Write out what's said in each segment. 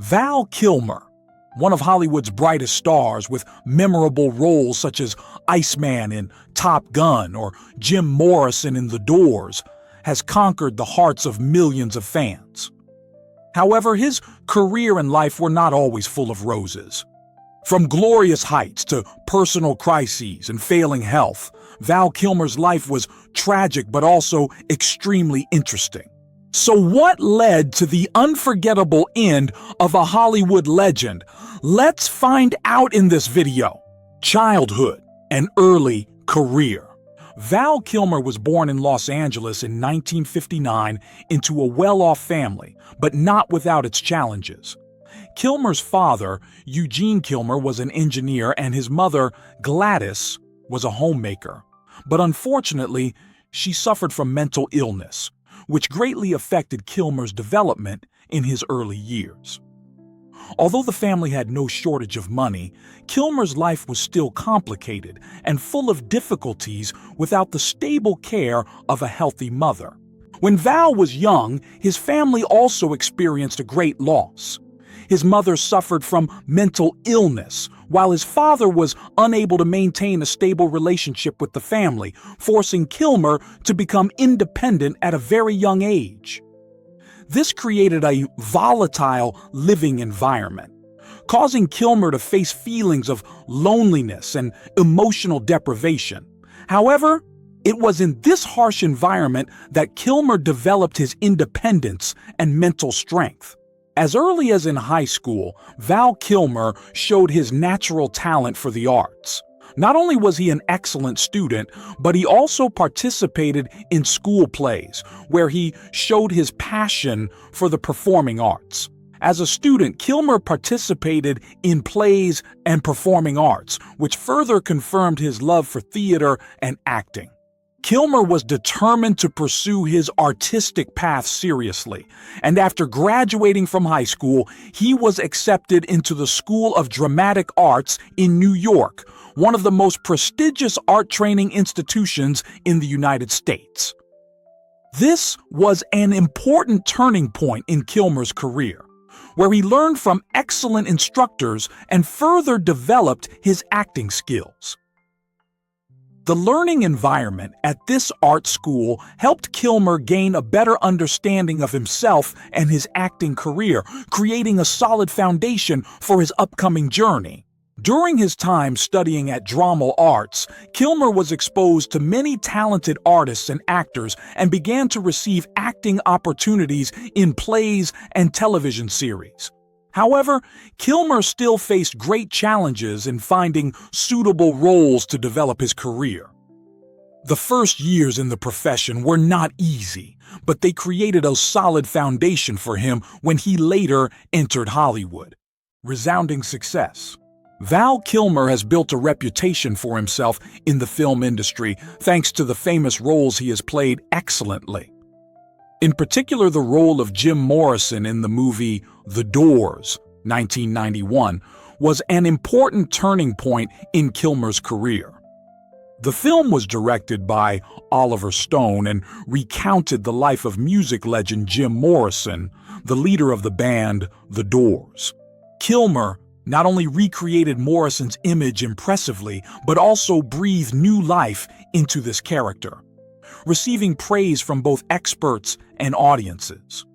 Val Kilmer, one of Hollywood's brightest stars with memorable roles such as Iceman in Top Gun or Jim Morrison in The Doors, has conquered the hearts of millions of fans. However, his career and life were not always full of roses. From glorious heights to personal crises and failing health, Val Kilmer's life was tragic but also extremely interesting. So what led to the unforgettable end of a Hollywood legend? Let's find out in this video. Childhood and early career. Val Kilmer was born in Los Angeles in 1959 into a well-off family, but not without its challenges. Kilmer's father, Eugene Kilmer, was an engineer, and his mother, Gladys, was a homemaker. But unfortunately, she suffered from mental illness, which greatly affected Kilmer's development in his early years. Although the family had no shortage of money, Kilmer's life was still complicated and full of difficulties without the stable care of a healthy mother. When Val was young, his family also experienced a great loss. His mother suffered from mental illness, while his father was unable to maintain a stable relationship with the family, forcing Kilmer to become independent at a very young age. This created a volatile living environment, causing Kilmer to face feelings of loneliness and emotional deprivation. However, it was in this harsh environment that Kilmer developed his independence and mental strength. As early as in high school, Val Kilmer showed his natural talent for the arts. Not only was he an excellent student, but he also participated in school plays, where he showed his passion for the performing arts. As a student, Kilmer participated in plays and performing arts, which further confirmed his love for theater and acting. Kilmer was determined to pursue his artistic path seriously, and after graduating from high school, he was accepted into the School of Dramatic Arts in New York, one of the most prestigious art training institutions in the United States. This was an important turning point in Kilmer's career, where he learned from excellent instructors and further developed his acting skills. The learning environment at this art school helped Kilmer gain a better understanding of himself and his acting career, creating a solid foundation for his upcoming journey. During his time studying at Drama Arts, Kilmer was exposed to many talented artists and actors and began to receive acting opportunities in plays and television series. However, Kilmer still faced great challenges in finding suitable roles to develop his career. The first years in the profession were not easy, but they created a solid foundation for him when he later entered Hollywood. Resounding success. Val Kilmer has built a reputation for himself in the film industry thanks to the famous roles he has played excellently. In particular, the role of Jim Morrison in the movie The Doors, 1991, was an important turning point in Kilmer's career. The film was directed by Oliver Stone and recounted the life of music legend Jim Morrison, the leader of the band The Doors. Kilmer not only recreated Morrison's image impressively, but also breathed new life into this character, receiving praise from both experts and audiences.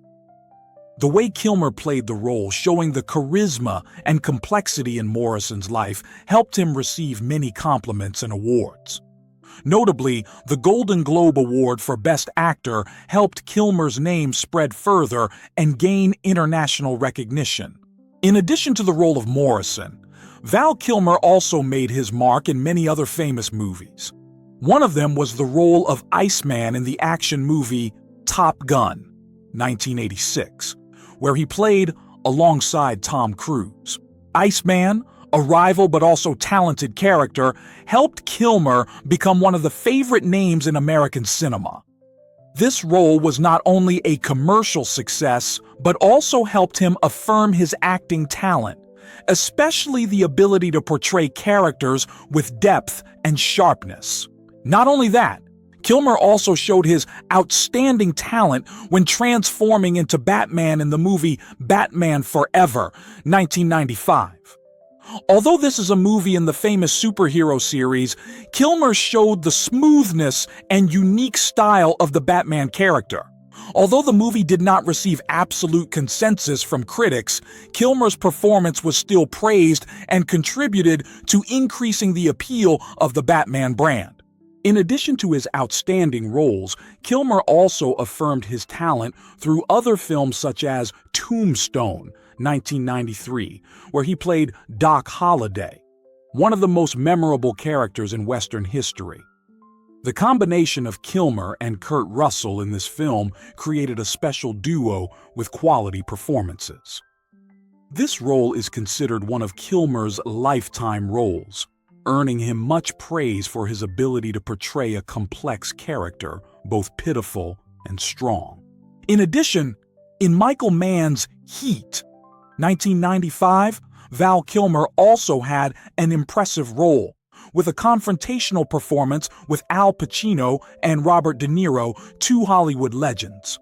The way Kilmer played the role, showing the charisma and complexity in Morrison's life, helped him receive many compliments and awards. Notably, the Golden Globe Award for Best Actor helped Kilmer's name spread further and gain international recognition. In addition to the role of Morrison, Val Kilmer also made his mark in many other famous movies. One of them was the role of Iceman in the action movie Top Gun, 1986, where he played alongside Tom Cruise. Iceman, a rival but also talented character, helped Kilmer become one of the favorite names in American cinema. This role was not only a commercial success, but also helped him affirm his acting talent, especially the ability to portray characters with depth and sharpness. Not only that, Kilmer also showed his outstanding talent when transforming into Batman in the movie Batman Forever, 1995. Although this is a movie in the famous superhero series, Kilmer showed the smoothness and unique style of the Batman character. Although the movie did not receive absolute consensus from critics, Kilmer's performance was still praised and contributed to increasing the appeal of the Batman brand. In addition to his outstanding roles, Kilmer also affirmed his talent through other films such as Tombstone, 1993, where he played Doc Holliday, one of the most memorable characters in Western history. The combination of Kilmer and Kurt Russell in this film created a special duo with quality performances. This role is considered one of Kilmer's lifetime roles, earning him much praise for his ability to portray a complex character, both pitiful and strong. In addition, in Michael Mann's Heat, 1995, Val Kilmer also had an impressive role, with a confrontational performance with Al Pacino and Robert De Niro, two Hollywood legends.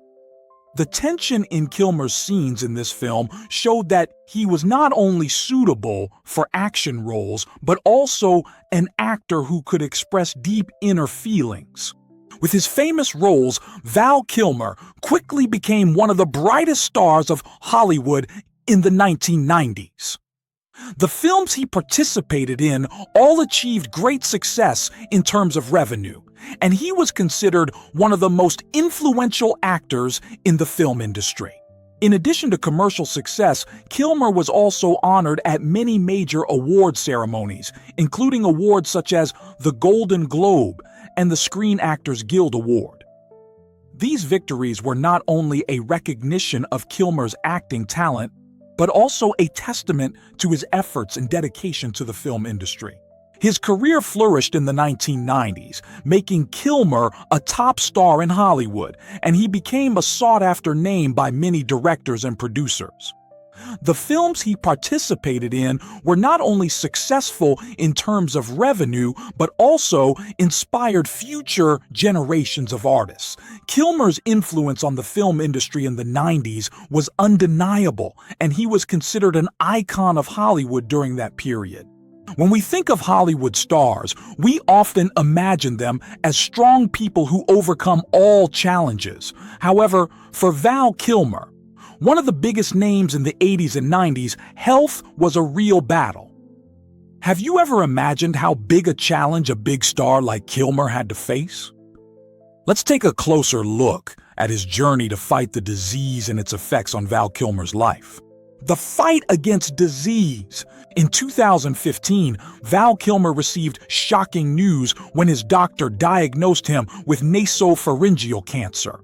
The tension in Kilmer's scenes in this film showed that he was not only suitable for action roles, but also an actor who could express deep inner feelings. With his famous roles, Val Kilmer quickly became one of the brightest stars of Hollywood in the 1990s. The films he participated in all achieved great success in terms of revenue, and he was considered one of the most influential actors in the film industry. In addition to commercial success, Kilmer was also honored at many major award ceremonies, including awards such as the Golden Globe and the Screen Actors Guild Award. These victories were not only a recognition of Kilmer's acting talent, but also a testament to his efforts and dedication to the film industry. His career flourished in the 1990s, making Kilmer a top star in Hollywood, and he became a sought-after name by many directors and producers. The films he participated in were not only successful in terms of revenue, but also inspired future generations of artists. Kilmer's influence on the film industry in the 90s was undeniable, and he was considered an icon of Hollywood during that period. When we think of Hollywood stars, we often imagine them as strong people who overcome all challenges. However, for Val Kilmer, one of the biggest names in the 80s and 90s, health was a real battle. Have you ever imagined how big a challenge a big star like Kilmer had to face? Let's take a closer look at his journey to fight the disease and its effects on Val Kilmer's life. The fight against disease. In 2015, Val Kilmer received shocking news when his doctor diagnosed him with nasopharyngeal cancer.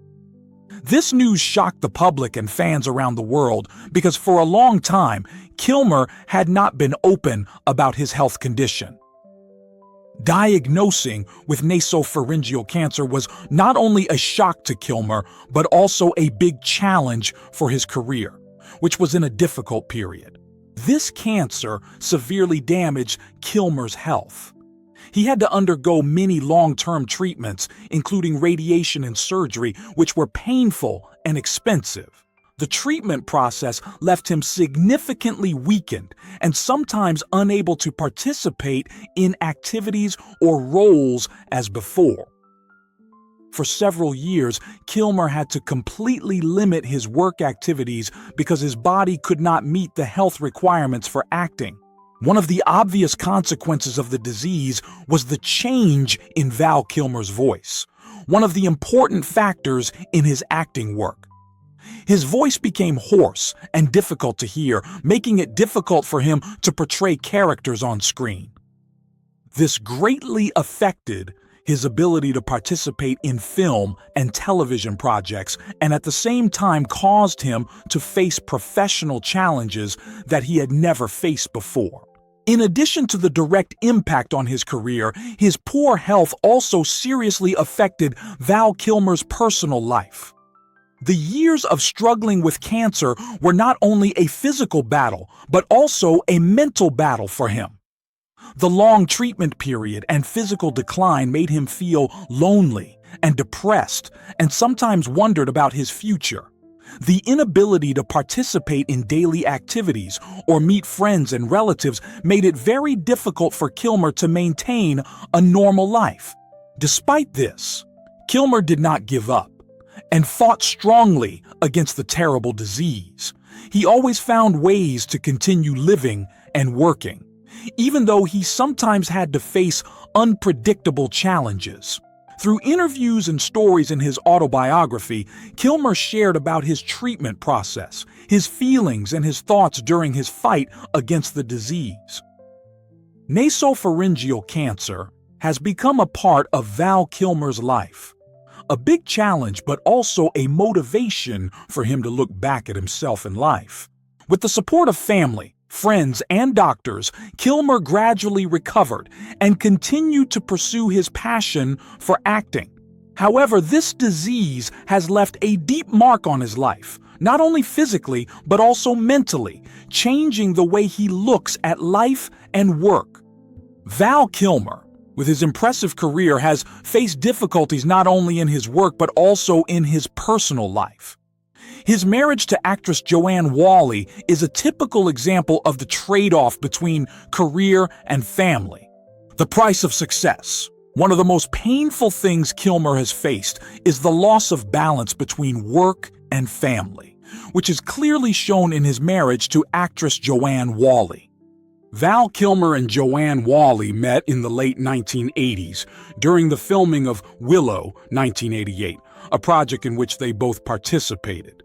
This news shocked the public and fans around the world because for a long time, Kilmer had not been open about his health condition. Diagnosing with nasopharyngeal cancer was not only a shock to Kilmer, but also a big challenge for his career, which was in a difficult period. This cancer severely damaged Kilmer's health. He had to undergo many long-term treatments, including radiation and surgery, which were painful and expensive. The treatment process left him significantly weakened and sometimes unable to participate in activities or roles as before. For several years, Kilmer had to completely limit his work activities because his body could not meet the health requirements for acting. One of the obvious consequences of the disease was the change in Val Kilmer's voice, one of the important factors in his acting work. His voice became hoarse and difficult to hear, making it difficult for him to portray characters on screen. This greatly affected his ability to participate in film and television projects, and at the same time caused him to face professional challenges that he had never faced before. In addition to the direct impact on his career, his poor health also seriously affected Val Kilmer's personal life. The years of struggling with cancer were not only a physical battle, but also a mental battle for him. The long treatment period and physical decline made him feel lonely and depressed, and sometimes wondered about his future. The inability to participate in daily activities or meet friends and relatives made it very difficult for Kilmer to maintain a normal life. Despite this, Kilmer did not give up and fought strongly against the terrible disease. He always found ways to continue living and working, even though he sometimes had to face unpredictable challenges. Through interviews and stories in his autobiography, Kilmer shared about his treatment process, his feelings, and his thoughts during his fight against the disease. Nasopharyngeal cancer has become a part of Val Kilmer's life. A big challenge, but also a motivation for him to look back at himself in life. With the support of family, friends, and doctors, Kilmer gradually recovered and continued to pursue his passion for acting. However, this disease has left a deep mark on his life, not only physically, but also mentally, changing the way he looks at life and work. Val Kilmer, with his impressive career, has faced difficulties not only in his work but also in his personal life. His marriage to actress Joanne Whalley is a typical example of the trade-off between career and family. The price of success. One of the most painful things Kilmer has faced is the loss of balance between work and family, which is clearly shown in his marriage to actress Joanne Whalley. Val Kilmer and Joanne Whalley met in the late 1980s during the filming of Willow, 1988, a project in which they both participated.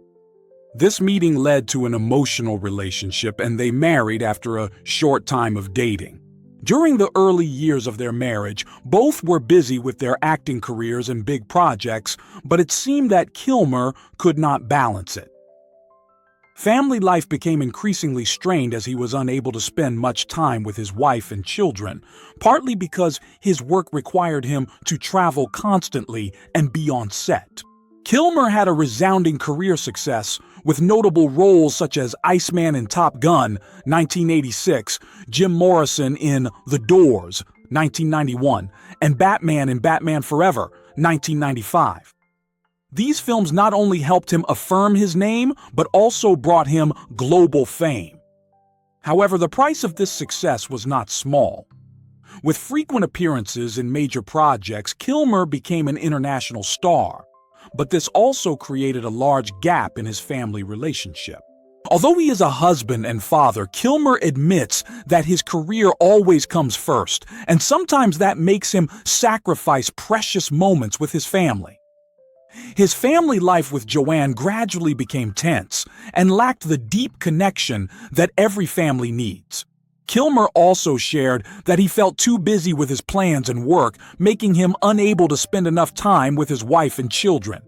This meeting led to an emotional relationship, and they married after a short time of dating. During the early years of their marriage, both were busy with their acting careers and big projects, but it seemed that Kilmer could not balance it. Family life became increasingly strained as he was unable to spend much time with his wife and children, partly because his work required him to travel constantly and be on set. Kilmer had a resounding career success with notable roles such as Iceman in Top Gun, 1986, Jim Morrison in The Doors, 1991, and Batman in Batman Forever, 1995. These films not only helped him affirm his name, but also brought him global fame. However, the price of this success was not small. With frequent appearances in major projects, Kilmer became an international star, but this also created a large gap in his family relationship. Although he is a husband and father, Kilmer admits that his career always comes first, and sometimes that makes him sacrifice precious moments with his family. His family life with Joanne gradually became tense and lacked the deep connection that every family needs. Kilmer also shared that he felt too busy with his plans and work, making him unable to spend enough time with his wife and children.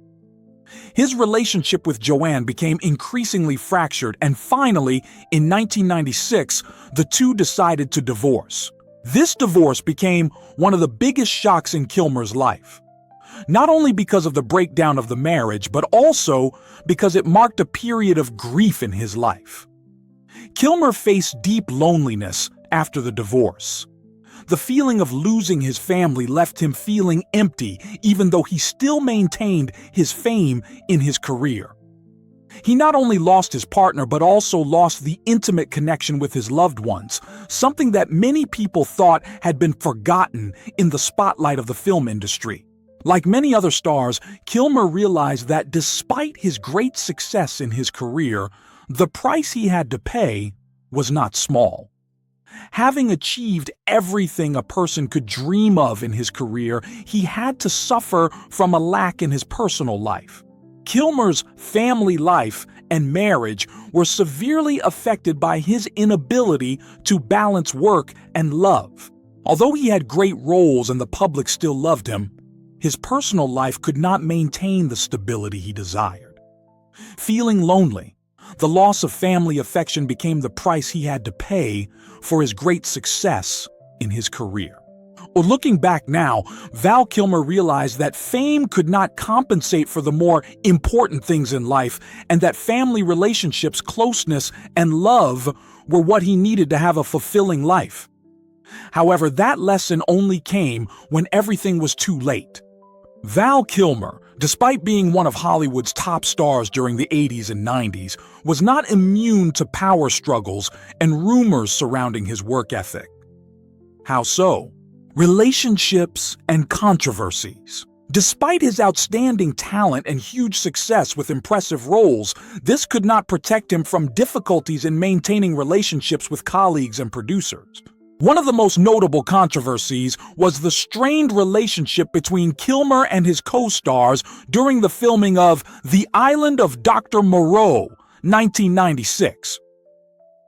His relationship with Joanne became increasingly fractured, and finally, in 1996, the two decided to divorce. This divorce became one of the biggest shocks in Kilmer's life. Not only because of the breakdown of the marriage, but also because it marked a period of grief in his life. Kilmer faced deep loneliness after the divorce. The feeling of losing his family left him feeling empty, even though he still maintained his fame in his career. He not only lost his partner, but also lost the intimate connection with his loved ones, something that many people thought had been forgotten in the spotlight of the film industry. Like many other stars, Kilmer realized that despite his great success in his career, the price he had to pay was not small. Having achieved everything a person could dream of in his career, he had to suffer from a lack in his personal life. Kilmer's family life and marriage were severely affected by his inability to balance work and love. Although he had great roles and the public still loved him, his personal life could not maintain the stability he desired. Feeling lonely, the loss of family affection became the price he had to pay for his great success in his career. Well, looking back now, Val Kilmer realized that fame could not compensate for the more important things in life, and that family relationships, closeness, and love were what he needed to have a fulfilling life. However, that lesson only came when everything was too late. Val Kilmer, despite being one of Hollywood's top stars during the 80s and 90s, was not immune to power struggles and rumors surrounding his work ethic. How so? Relationships and controversies. Despite his outstanding talent and huge success with impressive roles, this could not protect him from difficulties in maintaining relationships with colleagues and producers. One of the most notable controversies was the strained relationship between Kilmer and his co-stars during the filming of The Island of Dr. Moreau, 1996.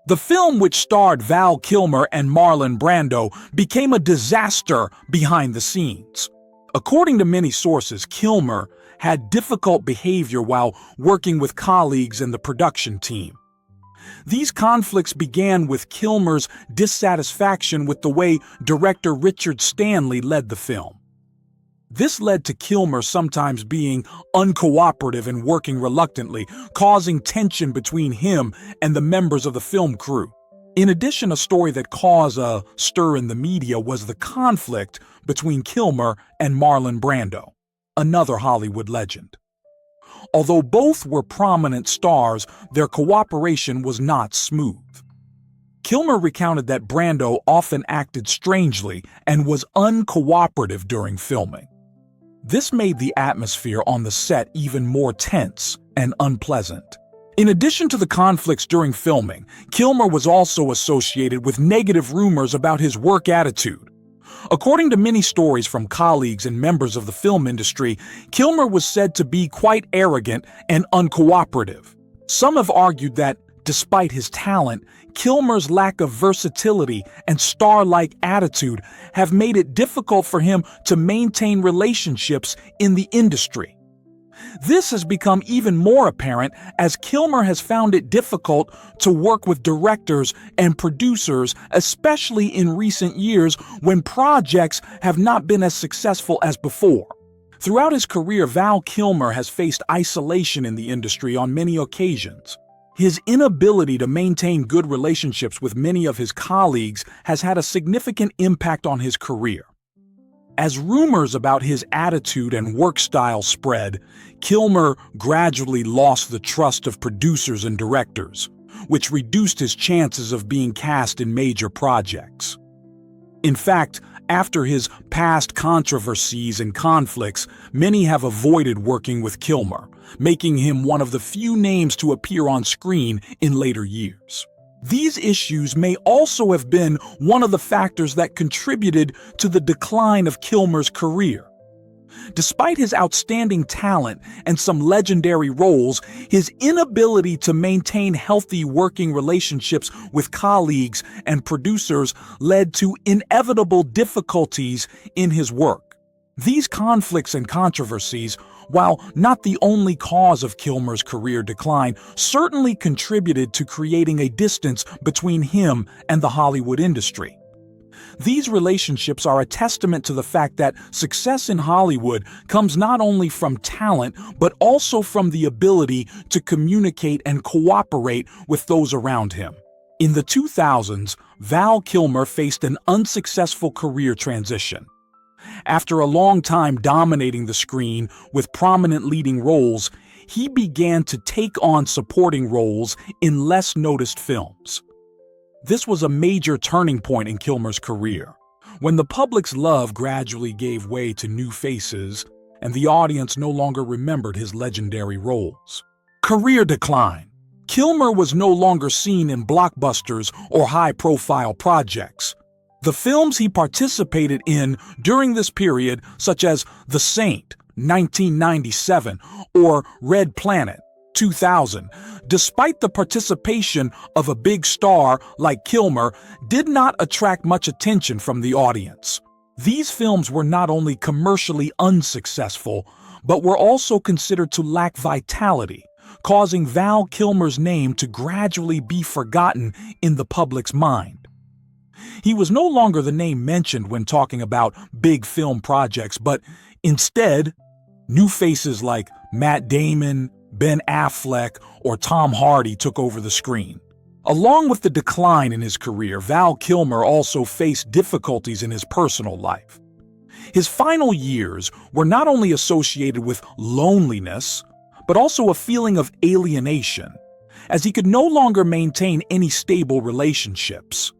The film, which starred Val Kilmer and Marlon Brando, became a disaster behind the scenes. According to many sources, Kilmer had difficult behavior while working with colleagues and the production team. These conflicts began with Kilmer's dissatisfaction with the way director Richard Stanley led the film. This led to Kilmer sometimes being uncooperative and working reluctantly, causing tension between him and the members of the film crew. In addition, a story that caused a stir in the media was the conflict between Kilmer and Marlon Brando, another Hollywood legend. Although both were prominent stars, their cooperation was not smooth. Kilmer recounted that Brando often acted strangely and was uncooperative during filming. This made the atmosphere on the set even more tense and unpleasant. In addition to the conflicts during filming, Kilmer was also associated with negative rumors about his work attitude. According to many stories from colleagues and members of the film industry, Kilmer was said to be quite arrogant and uncooperative. Some have argued that, despite his talent, Kilmer's lack of versatility and star-like attitude have made it difficult for him to maintain relationships in the industry. This has become even more apparent as Kilmer has found it difficult to work with directors and producers, especially in recent years when projects have not been as successful as before. Throughout his career, Val Kilmer has faced isolation in the industry on many occasions. His inability to maintain good relationships with many of his colleagues has had a significant impact on his career. As rumors about his attitude and work style spread, Kilmer gradually lost the trust of producers and directors, which reduced his chances of being cast in major projects. In fact, after his past controversies and conflicts, many have avoided working with Kilmer, making him one of the few names to appear on screen in later years. These issues may also have been one of the factors that contributed to the decline of Kilmer's career. Despite his outstanding talent and some legendary roles, his inability to maintain healthy working relationships with colleagues and producers led to inevitable difficulties in his work. These conflicts and controversies, while not the only cause of Kilmer's career decline, certainly contributed to creating a distance between him and the Hollywood industry. These relationships are a testament to the fact that success in Hollywood comes not only from talent, but also from the ability to communicate and cooperate with those around him. In the 2000s, Val Kilmer faced an unsuccessful career transition. After a long time dominating the screen with prominent leading roles, he began to take on supporting roles in less noticed films. This was a major turning point in Kilmer's career, when the public's love gradually gave way to new faces and the audience no longer remembered his legendary roles. Career decline. Kilmer was no longer seen in blockbusters or high-profile projects. The films he participated in during this period, such as The Saint, 1997, or Red Planet, 2000, despite the participation of a big star like Kilmer, did not attract much attention from the audience. These films were not only commercially unsuccessful, but were also considered to lack vitality, causing Val Kilmer's name to gradually be forgotten in the public's mind. He was no longer the name mentioned when talking about big film projects, but instead, new faces like Matt Damon, Ben Affleck, or Tom Hardy took over the screen. Along with the decline in his career, Val Kilmer also faced difficulties in his personal life. His final years were not only associated with loneliness, but also a feeling of alienation, as he could no longer maintain any stable relationships.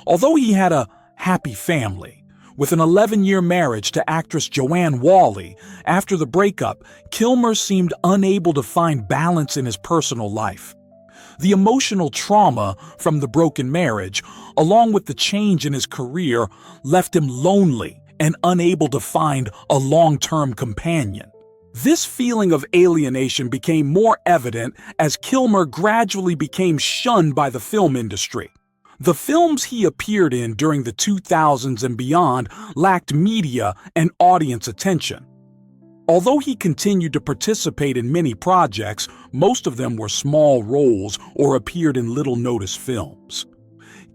Although he had a happy family, with an 11-year marriage to actress Joanne Whalley, after the breakup, Kilmer seemed unable to find balance in his personal life. The emotional trauma from the broken marriage, along with the change in his career, left him lonely and unable to find a long-term companion. This feeling of alienation became more evident as Kilmer gradually became shunned by the film industry. The films he appeared in during the 2000s and beyond lacked media and audience attention. Although he continued to participate in many projects, most of them were small roles or appeared in little-noticed films.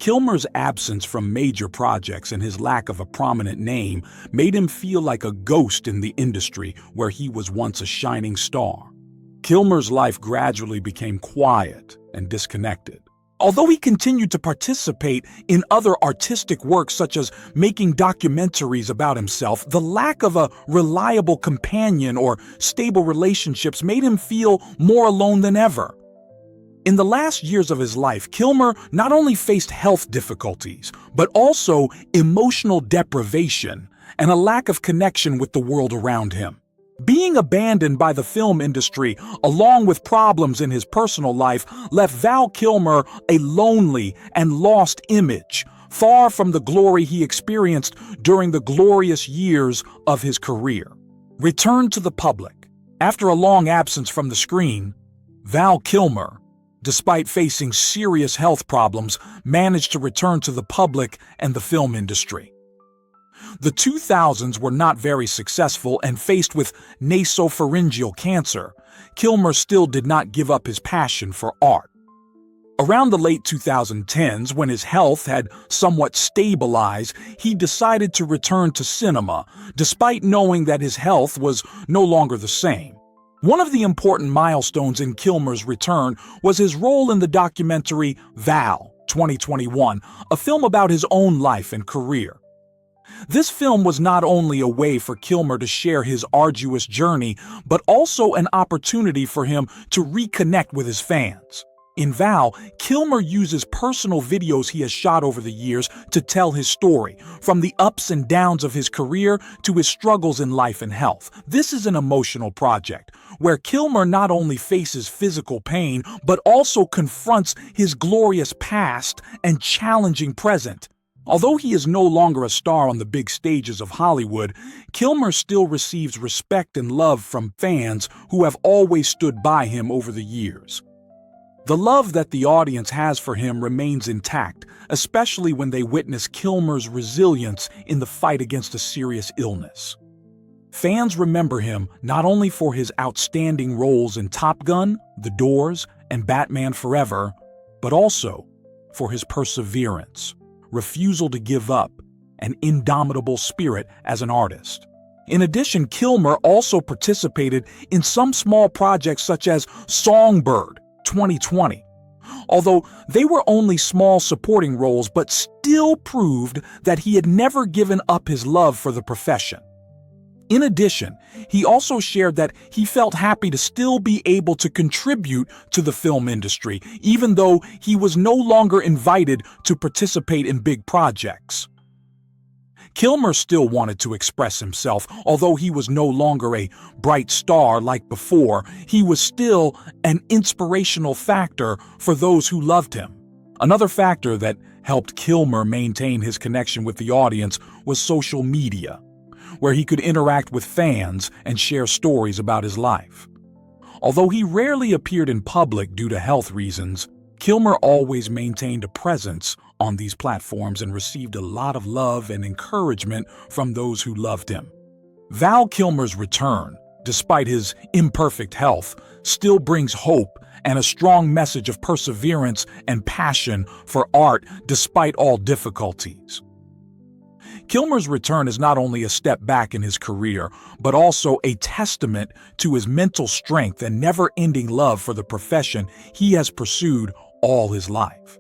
Kilmer's absence from major projects and his lack of a prominent name made him feel like a ghost in the industry where he was once a shining star. Kilmer's life gradually became quiet and disconnected. Although he continued to participate in other artistic works such as making documentaries about himself, the lack of a reliable companion or stable relationships made him feel more alone than ever. In the last years of his life, Kilmer not only faced health difficulties, but also emotional deprivation and a lack of connection with the world around him. Being abandoned by the film industry, along with problems in his personal life, left Val Kilmer a lonely and lost image, far from the glory he experienced during the glorious years of his career. Returned to the public. After a long absence from the screen, Val Kilmer, despite facing serious health problems, managed to return to the public and the film industry. The 2000s were not very successful, and faced with nasopharyngeal cancer, Kilmer still did not give up his passion for art. Around the late 2010s, when his health had somewhat stabilized, he decided to return to cinema, despite knowing that his health was no longer the same. One of the important milestones in Kilmer's return was his role in the documentary Val 2021, a film about his own life and career. This film was not only a way for Kilmer to share his arduous journey, but also an opportunity for him to reconnect with his fans. In Val, Kilmer uses personal videos he has shot over the years to tell his story, from the ups and downs of his career to his struggles in life and health. This is an emotional project, where Kilmer not only faces physical pain, but also confronts his glorious past and challenging present. Although he is no longer a star on the big stages of Hollywood, Kilmer still receives respect and love from fans who have always stood by him over the years. The love that the audience has for him remains intact, especially when they witness Kilmer's resilience in the fight against a serious illness. Fans remember him not only for his outstanding roles in Top Gun, The Doors, and Batman Forever, but also for his perseverance, refusal to give up, and indomitable spirit as an artist. In addition, Kilmer also participated in some small projects such as Songbird 2020. Although they were only small supporting roles, but still proved that he had never given up his love for the profession. In addition, he also shared that he felt happy to still be able to contribute to the film industry, even though he was no longer invited to participate in big projects. Kilmer still wanted to express himself. Although he was no longer a bright star like before, he was still an inspirational factor for those who loved him. Another factor that helped Kilmer maintain his connection with the audience was social media, where he could interact with fans and share stories about his life. Although he rarely appeared in public due to health reasons, Kilmer always maintained a presence on these platforms and received a lot of love and encouragement from those who loved him. Val Kilmer's return, despite his imperfect health, still brings hope and a strong message of perseverance and passion for art despite all difficulties. Kilmer's return is not only a step back in his career, but also a testament to his mental strength and never-ending love for the profession he has pursued all his life.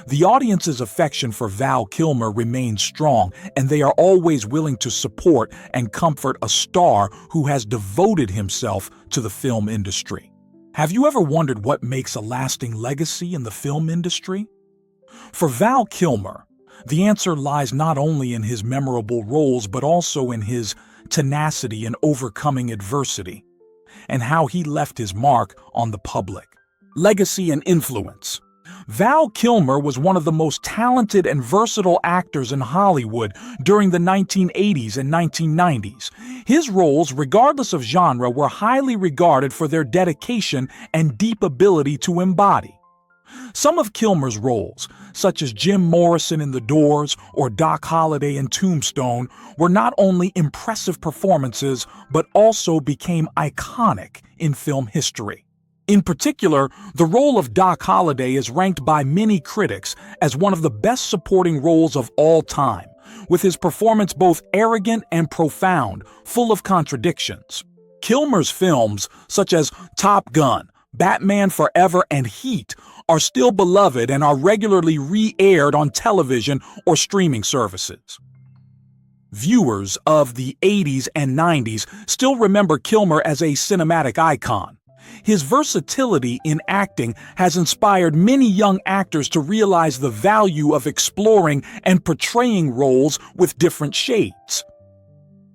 The audience's affection for Val Kilmer remains strong, and they are always willing to support and comfort a star who has devoted himself to the film industry. Have you ever wondered what makes a lasting legacy in the film industry? For Val Kilmer, the answer lies not only in his memorable roles but also in his tenacity in overcoming adversity, and how he left his mark on the public. Legacy and influence. Val Kilmer was one of the most talented and versatile actors in Hollywood during the 1980s and 1990s. His roles, regardless of genre, were highly regarded for their dedication and deep ability to embody. Some of Kilmer's roles, such as Jim Morrison in The Doors or Doc Holliday in Tombstone, were not only impressive performances but also became iconic in film history. In particular, the role of Doc Holliday is ranked by many critics as one of the best supporting roles of all time, with his performance both arrogant and profound, full of contradictions. Kilmer's films, such as Top Gun, Batman Forever, and Heat, are still beloved and are regularly re-aired on television or streaming services. Viewers of the 80s and 90s still remember Kilmer as a cinematic icon. His versatility in acting has inspired many young actors to realize the value of exploring and portraying roles with different shades.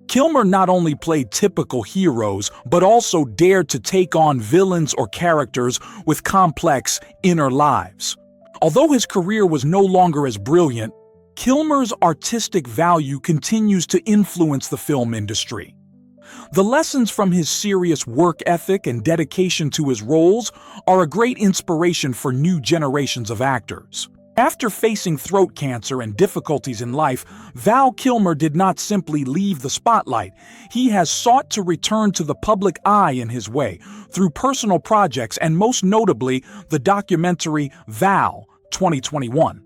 Kilmer not only played typical heroes, but also dared to take on villains or characters with complex inner lives. Although his career was no longer as brilliant, Kilmer's artistic value continues to influence the film industry. The lessons from his serious work ethic and dedication to his roles are a great inspiration for new generations of actors. After facing throat cancer and difficulties in life, Val Kilmer did not simply leave the spotlight. He has sought to return to the public eye in his way, through personal projects and most notably the documentary Val 2021.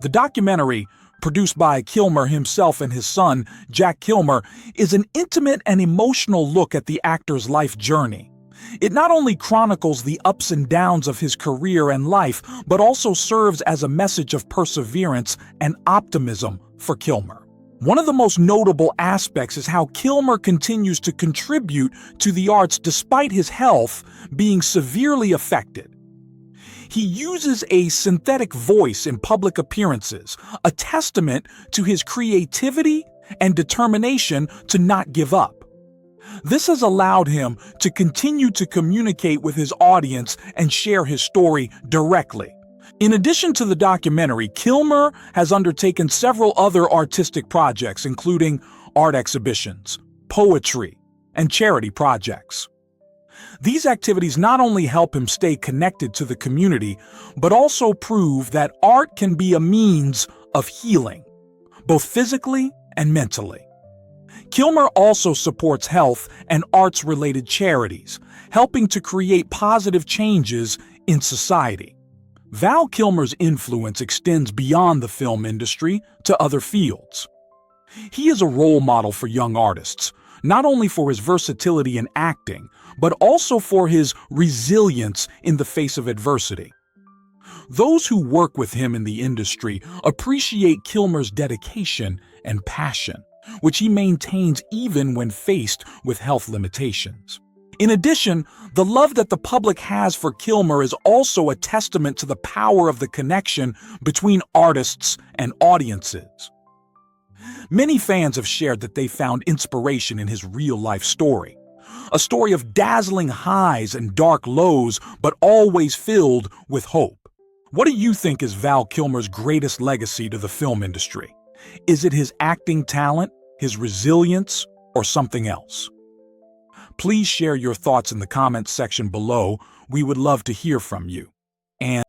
The documentary, produced by Kilmer himself and his son, Jack Kilmer, is an intimate and emotional look at the actor's life journey. It not only chronicles the ups and downs of his career and life, but also serves as a message of perseverance and optimism for Kilmer. One of the most notable aspects is how Kilmer continues to contribute to the arts despite his health being severely affected. He uses a synthetic voice in public appearances, a testament to his creativity and determination to not give up. This has allowed him to continue to communicate with his audience and share his story directly. In addition to the documentary, Kilmer has undertaken several other artistic projects, including art exhibitions, poetry, and charity projects. These activities not only help him stay connected to the community, but also prove that art can be a means of healing, both physically and mentally. Kilmer also supports health and arts-related charities, helping to create positive changes in society. Val Kilmer's influence extends beyond the film industry to other fields. He is a role model for young artists, not only for his versatility in acting, but also for his resilience in the face of adversity. Those who work with him in the industry appreciate Kilmer's dedication and passion, which he maintains even when faced with health limitations. In addition, the love that the public has for Kilmer is also a testament to the power of the connection between artists and audiences. Many fans have shared that they found inspiration in his real-life story, a story of dazzling highs and dark lows, but always filled with hope. What do you think is Val Kilmer's greatest legacy to the film industry? Is it his acting talent, his resilience, or something else? Please share your thoughts in the comments section below. We would love to hear from you. And